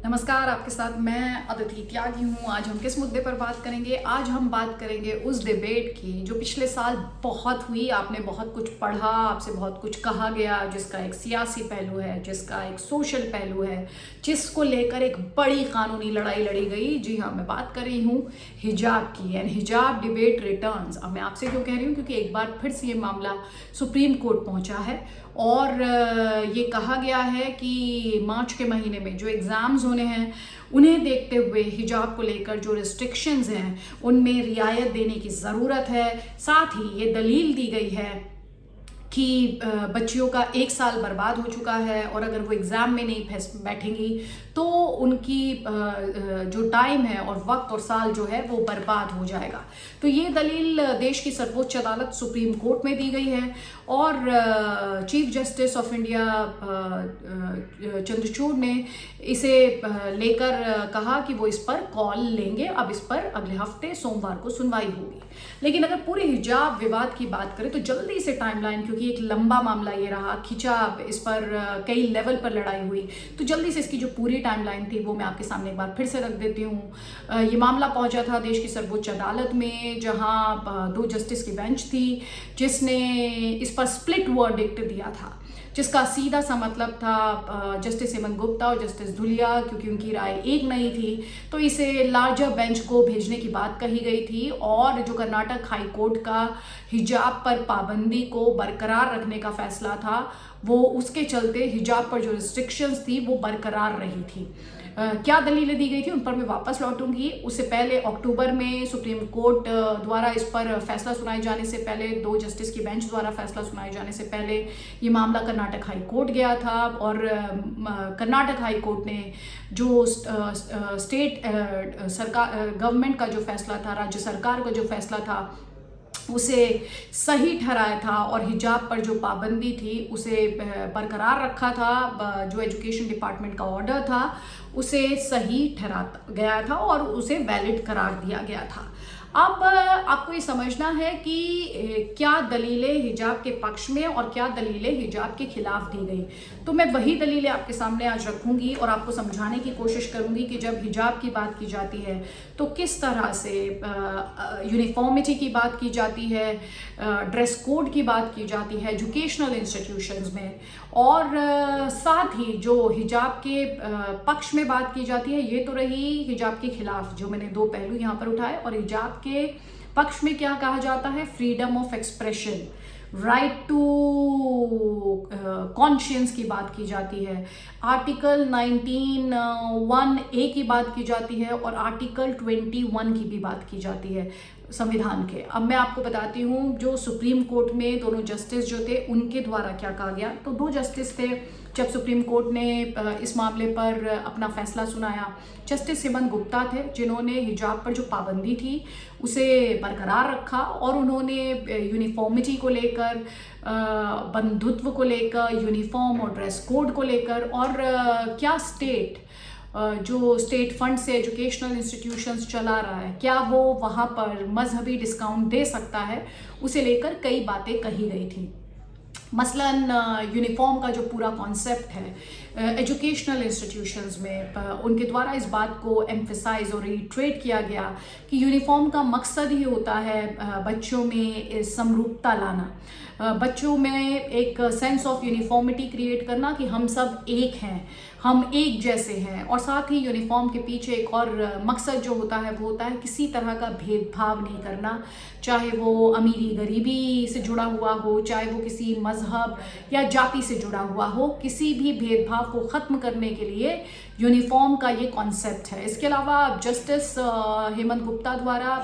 नमस्कार, आपके साथ मैं अदिति त्यागी हूँ। आज हम किस मुद्दे पर बात करेंगे? आज हम बात करेंगे उस डिबेट की जो पिछले साल बहुत हुई। आपने बहुत कुछ पढ़ा, आपसे बहुत कुछ कहा गया, जिसका एक सियासी पहलू है, जिसका एक सोशल पहलू है, जिसको लेकर एक बड़ी कानूनी लड़ाई लड़ी गई। जी हाँ, मैं बात कर रही हूँ हिजाब की। एंड हिजाब डिबेट रिटर्न्स। अब मैं आपसे क्यों कह रही हूँ? क्योंकि एक बार फिर से ये मामला सुप्रीम कोर्ट पहुंचा है और ये कहा गया है कि मार्च के महीने में जो एग्ज़ाम्स होने हैं उन्हें देखते हुए हिजाब को लेकर जो रिस्ट्रिक्शंस हैं उनमें रियायत देने की ज़रूरत है। साथ ही ये दलील दी गई है कि बच्चियों का 1 साल बर्बाद हो चुका है और अगर वो एग्ज़ाम में नहीं बैठेंगी तो उनकी जो टाइम है और वक्त और साल जो है वो बर्बाद हो जाएगा। तो ये दलील देश की सर्वोच्च अदालत सुप्रीम कोर्ट में दी गई है और chief justice of India Chandrachud ने इसे लेकर कहा कि वो इस पर कॉल लेंगे। अब इस पर अगले हफ्ते सोमवार को सुनवाई होगी। लेकिन अगर पूरे हिजाब विवाद की बात करें तो जल्दी से टाइमलाइन, क्योंकि एक लंबा मामला ये रहा, खिंचा, इस पर कई लेवल पर लड़ाई हुई, तो जल्दी से इसकी जो पूरी टाइमलाइन थी वो मैं आपके सामने एक बार फिर से रख देती हूँ। ये मामला पहुंचा था देश की सर्वोच्च अदालत में, जहां 2 जस्टिस की बेंच थी जिसने इस पर स्प्लिट वर्डिक्ट दिया था, जिसका सीधा सा मतलब था जस्टिस हेमंत गुप्ता और जस्टिस धुलिया, क्योंकि उनकी राय एक नहीं थी तो इसे लार्जर बेंच को भेजने की बात कही गई थी। और जो कर्नाटक हाई कोर्ट का हिजाब पर पाबंदी को बरकरार रखने का फैसला था, वो उसके चलते हिजाब पर जो रिस्ट्रिक्शंस थी वो बरकरार रही थी। क्या दलीलें दी गई थी उन पर मैं वापस लौटूंगी। उससे पहले अक्टूबर में सुप्रीम कोर्ट द्वारा इस पर फैसला सुनाए जाने से पहले, 2 जस्टिस की बेंच द्वारा फैसला सुनाए जाने से पहले ये मामला कर्नाटक हाई कोर्ट गया था और कर्नाटक हाई कोर्ट ने जो स्टेट सरकार गवर्नमेंट का जो फैसला था, राज्य सरकार का जो फैसला था, उसे सही ठहराया था और हिजाब पर जो पाबंदी थी उसे बरकरार रखा था। जो एजुकेशन डिपार्टमेंट का ऑर्डर था उसे सही ठहरा गया था और उसे वैलिड करार दिया गया था। अब आपको ये समझना है कि क्या दलीलें हिजाब के पक्ष में और क्या दलीलें हिजाब के खिलाफ दी गई। तो मैं वही दलीलें आपके सामने आज रखूंगी और आपको समझाने की कोशिश करूंगी कि जब हिजाब की बात की जाती है तो किस तरह से यूनिफॉर्मिटी की बात की जाती है, ड्रेस कोड की बात की जाती है एजुकेशनल इंस्टीट्यूशंस में, और साथ ही जो हिजाब के पक्ष में बात की जाती है। ये तो रही हिजाब के खिलाफ, जो मैंने 2 पहलू यहाँ पर उठाए। और हिजाब के पक्ष में क्या कहा जाता है? Freedom of expression, right to conscience की बात की जाती है। आर्टिकल 19(1)(a) की बात की जाती है और आर्टिकल 21 की भी बात की जाती है संविधान के। अब मैं आपको बताती हूँ जो सुप्रीम कोर्ट में दोनों जस्टिस जो थे उनके द्वारा क्या कहा गया। तो 2 जस्टिस थे जब सुप्रीम कोर्ट ने इस मामले पर अपना फैसला सुनाया। जस्टिस हेमंत गुप्ता थे जिन्होंने हिजाब पर जो पाबंदी थी उसे बरकरार रखा और उन्होंने यूनिफॉर्मिटी को लेकर, बंधुत्व को लेकर, यूनिफॉर्म और ड्रेस कोड को लेकर, और क्या जो स्टेट फंड से एजुकेशनल इंस्टीट्यूशंस चला रहा है, क्या वो वहाँ पर मजहबी डिस्काउंट दे सकता है, उसे लेकर कई बातें कही गई थी। मसलन यूनिफॉर्म का जो पूरा कॉन्सेप्ट है एजुकेशनल इंस्टीट्यूशंस में, उनके द्वारा इस बात को एम्फेसाइज और रिट्रेट किया गया कि यूनिफॉर्म का मकसद ही होता है बच्चों में समरूपता लाना, बच्चों में एक सेंस ऑफ यूनिफॉर्मिटी क्रिएट करना कि हम सब एक हैं, हम एक जैसे हैं। और साथ ही यूनिफॉर्म के पीछे एक और मकसद जो होता है वो होता है किसी तरह का भेदभाव नहीं करना, चाहे वो अमीरी गरीबी से जुड़ा हुआ हो, चाहे वो किसी मजहब या जाति से जुड़ा हुआ हो, किसी भी भेदभाव को ख़त्म करने के लिए यूनिफॉर्म का ये कॉन्सेप्ट है। इसके अलावा जस्टिस हेमंत गुप्ता द्वारा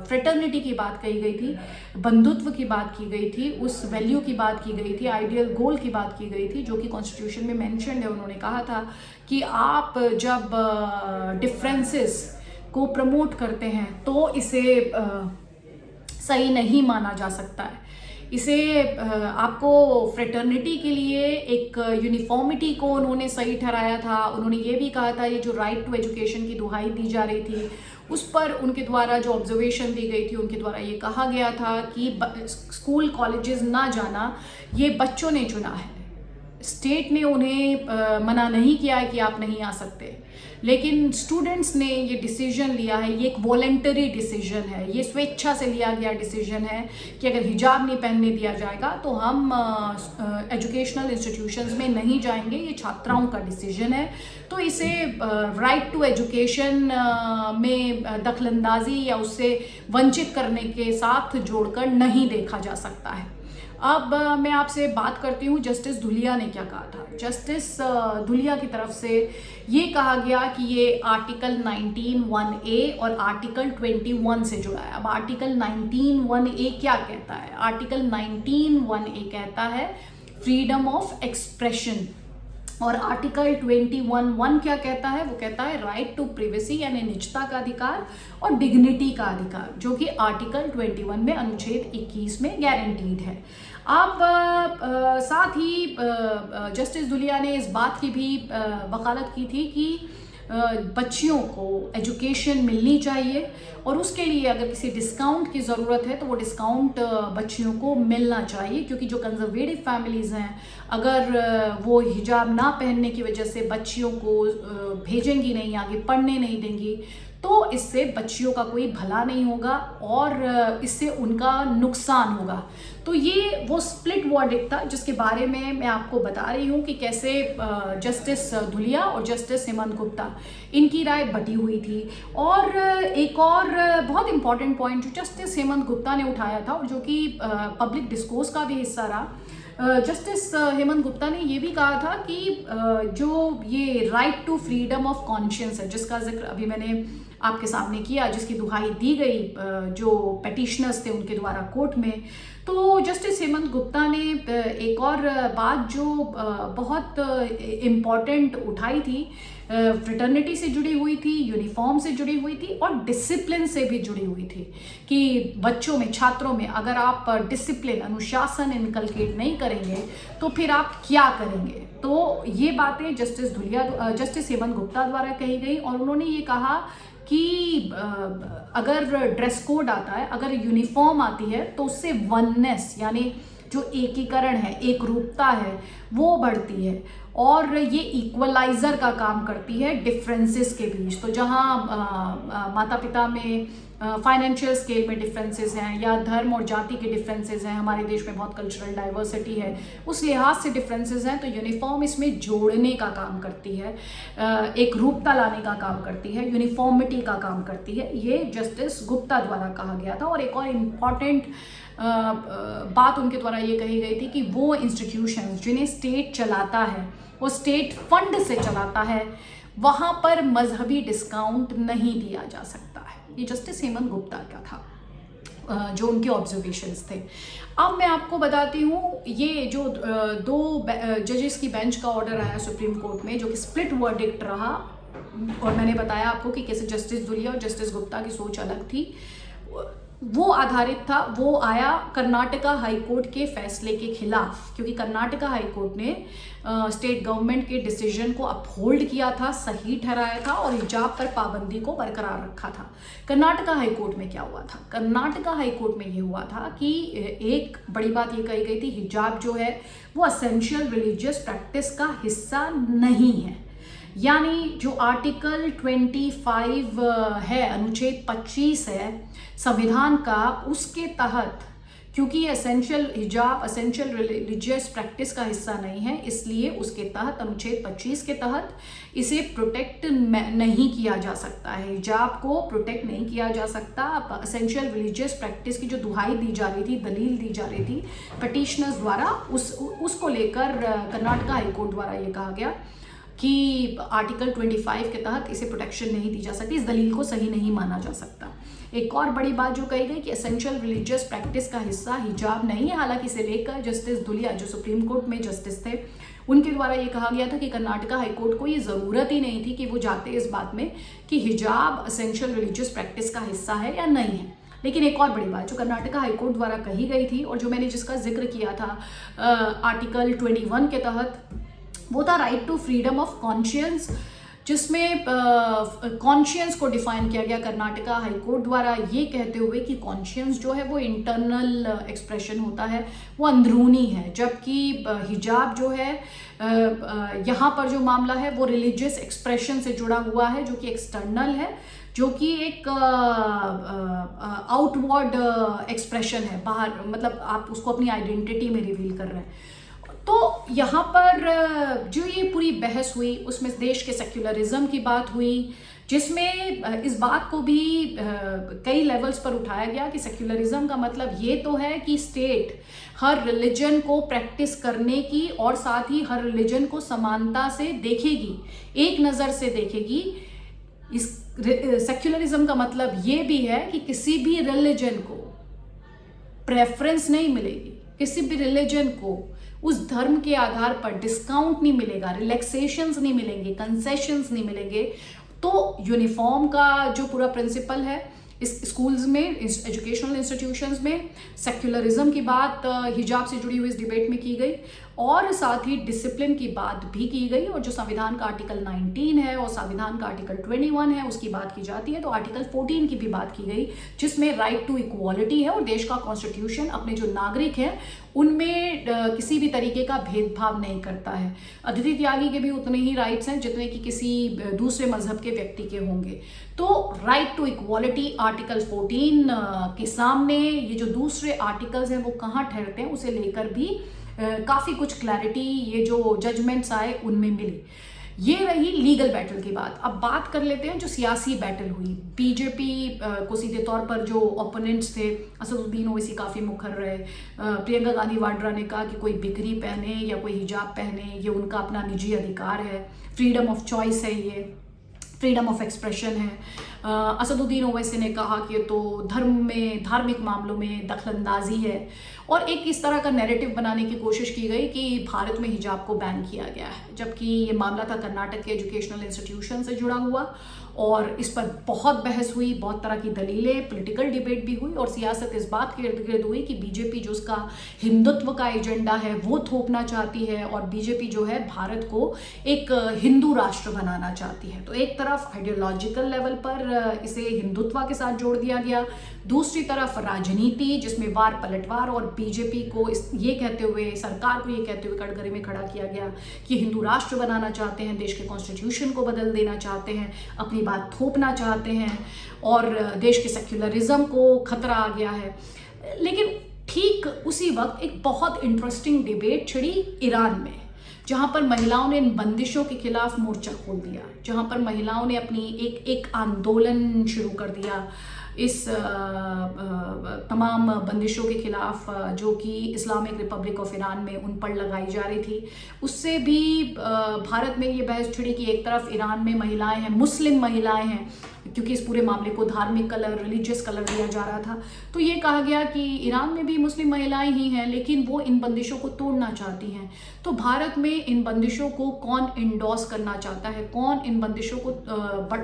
फ्रेटर्निटी की बात कही गई थी, बंधुत्व की बात की गई थी, उस वैल्यू की बात की गई थी, आइडियल गोल की बात की गई थी जो कि कॉन्स्टिट्यूशन में मेंशन्ड है। उन्होंने कहा था कि आप जब डिफरेंसेस को प्रमोट करते हैं तो इसे सही नहीं माना जा सकता है। इसे आपको फ्रेटर्निटी के लिए एक यूनिफॉर्मिटी को उन्होंने सही ठहराया था। उन्होंने ये भी कहा था ये जो राइट टू एजुकेशन की दुहाई दी जा रही थी उस पर उनके द्वारा जो ऑब्जर्वेशन दी गई थी, उनके द्वारा ये कहा गया था कि स्कूल कॉलेजेस ना जाना ये बच्चों ने चुना है, स्टेट ने उन्हें मना नहीं किया है कि आप नहीं आ सकते, लेकिन स्टूडेंट्स ने ये डिसीजन लिया है, ये एक वॉलेंटरी डिसीजन है, ये स्वेच्छा से लिया गया डिसीजन है कि अगर हिजाब नहीं पहनने दिया जाएगा तो हम एजुकेशनल इंस्टीट्यूशंस में नहीं जाएंगे। ये छात्राओं का डिसीजन है, तो इसे राइट टू एजुकेशन में दखलंदाजी या उससे वंचित करने के साथ जोड़कर नहीं देखा जा सकता है। अब मैं आपसे बात करती हूँ जस्टिस धुलिया ने क्या कहा था। जस्टिस धुलिया की तरफ से ये कहा गया कि ये आर्टिकल 19(1)(a) और आर्टिकल 21 से जुड़ा है। अब आर्टिकल 19(1)(a) क्या कहता है? आर्टिकल 19(1)(a) कहता है फ्रीडम ऑफ एक्सप्रेशन, और आर्टिकल 21(1) क्या कहता है? वो कहता है राइट टू प्रिवेसी यानी निजता का अधिकार और डिग्निटी का अधिकार, जो कि आर्टिकल 21 में अनुच्छेद 21 में गारंटीड है। अब साथ ही जस्टिस धुलिया ने इस बात की भी वकालत की थी कि बच्चियों को एजुकेशन मिलनी चाहिए, और उसके लिए अगर किसी डिस्काउंट की ज़रूरत है तो वो डिस्काउंट बच्चियों को मिलना चाहिए, क्योंकि जो कंजर्वेटिव फैमिलीज़ हैं अगर वो हिजाब ना पहनने की वजह से बच्चियों को भेजेंगी नहीं, आगे पढ़ने नहीं देंगी, तो इससे बच्चियों का कोई भला नहीं होगा और इससे उनका नुकसान होगा। तो ये वो स्प्लिट वर्डिक्ट था जिसके बारे में मैं आपको बता रही हूँ कि कैसे जस्टिस धुलिया और जस्टिस हेमंत गुप्ता इनकी राय बटी हुई थी। और एक और बहुत इंपॉर्टेंट पॉइंट जो जस्टिस हेमंत गुप्ता ने उठाया था और जो कि पब्लिक डिस्कोर्स का भी हिस्सा रहा, जस्टिस हेमंत गुप्ता ने ये भी कहा था कि जो ये right to freedom of conscience है, जिसका जिक्र अभी मैंने आपके सामने किया, जिसकी दुहाई दी गई जो पेटिशनर्स थे उनके द्वारा कोर्ट में, तो जस्टिस हेमंत गुप्ता ने एक और बात जो बहुत इम्पॉर्टेंट उठाई थी, फ्रेटर्निटी से जुड़ी हुई थी, यूनिफॉर्म से जुड़ी हुई थी और डिसिप्लिन से भी जुड़ी हुई थी कि बच्चों में, छात्रों में अगर आप डिसिप्लिन, अनुशासन इनकलकेट नहीं करेंगे तो फिर आप क्या करेंगे। तो ये बातें जस्टिस हेमंत गुप्ता द्वारा कही गई, और उन्होंने ये कहा कि अगर ड्रेस कोड आता है, अगर यूनिफॉर्म आती है तो उससे वननेस यानी जो एकीकरण है, एक रूपता है, वो बढ़ती है और ये इक्वलाइजर का काम करती है डिफरेंसेस के बीच। तो जहाँ माता पिता में फाइनेंशियल स्केल में डिफरेंसेस हैं या धर्म और जाति के डिफरेंसेस हैं, हमारे देश में बहुत कल्चरल डाइवर्सिटी है, उस लिहाज से डिफरेंसेस हैं, तो यूनिफॉर्म इसमें जोड़ने का काम करती है, एक रूपता लाने का काम करती है, यूनिफॉर्मिटी का काम करती है। ये जस्टिस गुप्ता द्वारा कहा गया था। और एक और इम्पॉर्टेंट बात उनके द्वारा ये कही गई थी कि वो इंस्टीट्यूशंस जिन्हें स्टेट चलाता है, वो स्टेट फंड से चलाता है, वहाँ पर मजहबी डिस्काउंट नहीं दिया जा सकता है। ये जस्टिस हेमंत गुप्ता का था जो उनके ऑब्जर्वेशंस थे। अब मैं आपको बताती हूँ ये जो दो जजेस की बेंच का ऑर्डर आया सुप्रीम कोर्ट में, जो कि स्प्लिट वर्डिक्ट रहा, और मैंने बताया आपको कि कैसे जस्टिस धुलिया और जस्टिस गुप्ता की सोच अलग थी। वो आधारित था, वो आया कर्नाटका हाईकोर्ट के फैसले के खिलाफ, क्योंकि कर्नाटका हाईकोर्ट ने स्टेट गवर्नमेंट के डिसीजन को अपहोल्ड किया था, सही ठहराया था और हिजाब पर पाबंदी को बरकरार रखा था। कर्नाटका हाईकोर्ट में क्या हुआ था? कर्नाटका हाईकोर्ट में ये हुआ था कि एक बड़ी बात ये कही गई थी, हिजाब जो है वो एसेंशियल रिलीजियस प्रैक्टिस का हिस्सा नहीं है। यानी जो आर्टिकल 25 है, अनुच्छेद 25 है संविधान का, उसके तहत क्योंकि हिजाब एसेंशियल रिलीजियस प्रैक्टिस का हिस्सा नहीं है, इसलिए उसके तहत अनुच्छेद 25 के तहत इसे प्रोटेक्ट नहीं किया जा सकता है, हिजाब को प्रोटेक्ट नहीं किया जा सकता। एसेंशियल रिलीजियस प्रैक्टिस की जो दुहाई दी जा रही थी, दलील दी जा रही थी पिटिशनर्स द्वारा, उसको लेकर कर्नाटका हाईकोर्ट द्वारा ये कहा गया कि आर्टिकल 25 के तहत इसे प्रोटेक्शन नहीं दी जा सकती, इस दलील को सही नहीं माना जा सकता। एक और बड़ी बात जो कही गई कि एसेंशियल रिलीजियस प्रैक्टिस का हिस्सा हिजाब नहीं है, हालांकि इसे लेकर जस्टिस धुलिया जो सुप्रीम कोर्ट में जस्टिस थे, उनके द्वारा ये कहा गया था कि कर्नाटका हाईकोर्ट को ये ज़रूरत ही नहीं थी कि वो जाते इस बात में कि हिजाब एसेंशियल रिलीजियस प्रैक्टिस का हिस्सा है या नहीं है। लेकिन एक और बड़ी बात जो कर्नाटका हाईकोर्ट द्वारा कही गई थी और जो मैंने जिसका जिक्र किया था आर्टिकल 21 के तहत, वो था right to freedom of conscience, जिसमें कॉन्शियंस को डिफाइन किया गया कर्नाटका हाईकोर्ट द्वारा ये कहते हुए कि कॉन्शियंस जो है वो इंटरनल एक्सप्रेशन होता है, वो अंदरूनी है, जबकि हिजाब जो है यहाँ पर जो मामला है वो रिलीजियस एक्सप्रेशन से जुड़ा हुआ है, जो कि एक्सटर्नल है, जो कि एक आउटवर्ड एक्सप्रेशन है, बाहर मतलब आप उसको अपनी आइडेंटिटी में रिवील कर रहे हैं। तो यहाँ पर जो ये पूरी बहस हुई उसमें देश के सेक्युलरिज्म की बात हुई, जिसमें इस बात को भी कई लेवल्स पर उठाया गया कि सेक्युलरिज्म का मतलब ये तो है कि स्टेट हर रिलीजन को प्रैक्टिस करने की और साथ ही हर रिलीजन को समानता से देखेगी, एक नज़र से देखेगी। इस सेक्युलरिज्म का मतलब ये भी है कि किसी भी रिलीजन को प्रेफरेंस नहीं मिलेगी, किसी भी रिलीजन को उस धर्म के आधार पर डिस्काउंट नहीं मिलेगा, रिलैक्सेशंस नहीं मिलेंगे, कंसेशंस नहीं मिलेंगे। तो यूनिफॉर्म का जो पूरा प्रिंसिपल है इस स्कूल्स में, इस एजुकेशनल इंस्टीट्यूशंस में सेक्युलरिज्म की बात हिजाब से जुड़ी हुई इस डिबेट में की गई, और साथ ही डिसिप्लिन की बात भी की गई। और जो संविधान का आर्टिकल 19 है और संविधान का आर्टिकल 21 है उसकी बात की जाती है, तो आर्टिकल 14 की भी बात की गई, जिसमें राइट टू इक्वालिटी है और देश का कॉन्स्टिट्यूशन अपने जो नागरिक हैं उनमें किसी भी तरीके का भेदभाव नहीं करता है। अतिथि त्यागी के भी उतने ही राइट्स हैं जितने कि किसी दूसरे मजहब के व्यक्ति के होंगे। तो राइट टू इक्वालिटी आर्टिकल 14 के सामने ये जो दूसरे आर्टिकल्स हैं वो कहाँ ठहरते हैं, उसे लेकर भी काफ़ी कुछ क्लैरिटी ये जो जजमेंट्स आए उनमें मिली। ये रही लीगल बैटल की बात। अब बात कर लेते हैं जो सियासी बैटल हुई। बीजेपी को सीधे तौर पर जो ओपोनेंट्स थे, असदुद्दीन ओवैसी काफ़ी मुखर रहे। प्रियंका गांधी वाड्रा ने कहा कि कोई बिगड़ी पहने या कोई हिजाब पहने ये उनका अपना निजी अधिकार है, फ्रीडम ऑफ चॉइस है, ये फ्रीडम ऑफ एक्सप्रेशन है। असदुद्दीन ओवैसी ने कहा कि ये तो धर्म में, धार्मिक मामलों में दखलंदाजी है, और एक इस तरह का नैरेटिव बनाने की कोशिश की गई कि भारत में हिजाब को बैन किया गया है, जबकि ये मामला था कर्नाटक के एजुकेशनल इंस्टीट्यूशन से जुड़ा हुआ। और इस पर बहुत बहस हुई, बहुत तरह की दलीलें, पॉलिटिकल डिबेट भी हुई, और सियासत इस बात के इर्द गिर्द हुई कि बीजेपी जो उसका हिंदुत्व का एजेंडा है वो थोपना चाहती है, और बीजेपी जो है भारत को एक हिंदू राष्ट्र बनाना चाहती है। तो एक तरफ आइडियोलॉजिकल लेवल पर इसे हिंदुत्व के साथ जोड़ दिया गया, दूसरी तरफ राजनीति जिसमें वार पलटवार, और बीजेपी को ये कहते हुए, सरकार को ये कहते हुए कटघरे में खड़ा किया गया कि हिंदू राष्ट्र बनाना चाहते हैं, देश के कॉन्स्टिट्यूशन को बदल देना चाहते हैं, अपनी बात थोपना चाहते हैं, और देश के सेक्युलरिज्म को खतरा आ गया है। लेकिन ठीक उसी वक्त एक बहुत इंटरेस्टिंग डिबेट छिड़ी ईरान में, जहां पर महिलाओं ने इन बंदिशों के खिलाफ मोर्चा खोल दिया, जहां पर महिलाओं ने अपनी एक आंदोलन शुरू कर दिया इस तमाम बंदिशों के खिलाफ जो कि इस्लामिक रिपब्लिक ऑफ ईरान में उन पर लगाई जा रही थी। उससे भी भारत में ये बहस छिड़ी कि एक तरफ ईरान में महिलाएं हैं, मुस्लिम महिलाएं हैं, क्योंकि इस पूरे मामले को धार्मिक कलर, रिलीजियस कलर दिया जा रहा था। तो ये कहा गया कि ईरान में भी मुस्लिम महिलाएं ही हैं, लेकिन वो इन बंदिशों को तोड़ना चाहती हैं। तो भारत में इन बंदिशों को कौन इंडोर्स करना चाहता है, कौन इन बंदिशों को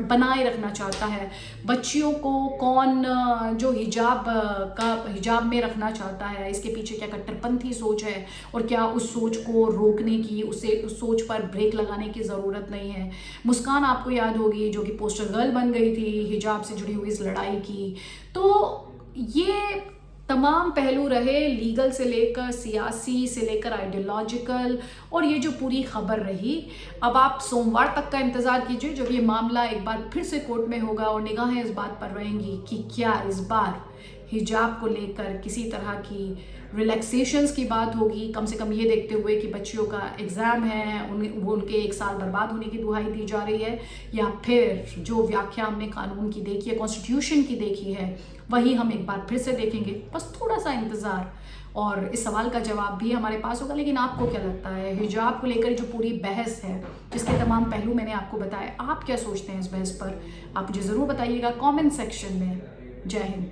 बनाए रखना चाहता है, बच्चियों को कौन जो हिजाब में रखना चाहता है, इसके पीछे क्या कट्टरपंथी सोच है, और क्या उस सोच को रोकने की, उस सोच पर ब्रेक लगाने की ज़रूरत नहीं है। मुस्कान आपको याद होगी जो कि पोस्टर गर्ल बन गई थी हिजाब से जुड़ी हुई इस लड़ाई की। तो ये तमाम पहलू रहे, लीगल से लेकर सियासी से लेकर आइडियोलॉजिकल, और ये जो पूरी खबर रही। अब आप सोमवार तक का इंतज़ार कीजिए जब ये मामला एक बार फिर से कोर्ट में होगा, और निगाहें इस बात पर रहेंगी कि क्या इस बार हिजाब को लेकर किसी तरह की रिलैक्सेशंस की बात होगी, कम से कम ये देखते हुए कि बच्चियों का एग्ज़ाम है, वो उनके एक साल बर्बाद होने की दुहाई दी जा रही है, या फिर जो व्याख्या हमने कानून की देखी है, कॉन्स्टिट्यूशन की देखी है, वही हम एक बार फिर से देखेंगे। बस थोड़ा सा इंतज़ार, और इस सवाल का जवाब भी हमारे पास होगा। लेकिन आपको क्या लगता है हिजाब को लेकर जो पूरी बहस है, जिसके तमाम पहलू मैंने आपको बताए, आप क्या सोचते हैं इस बहस पर? आप मुझे ज़रूर बताइएगा कमेंट सेक्शन में। जय हिंद।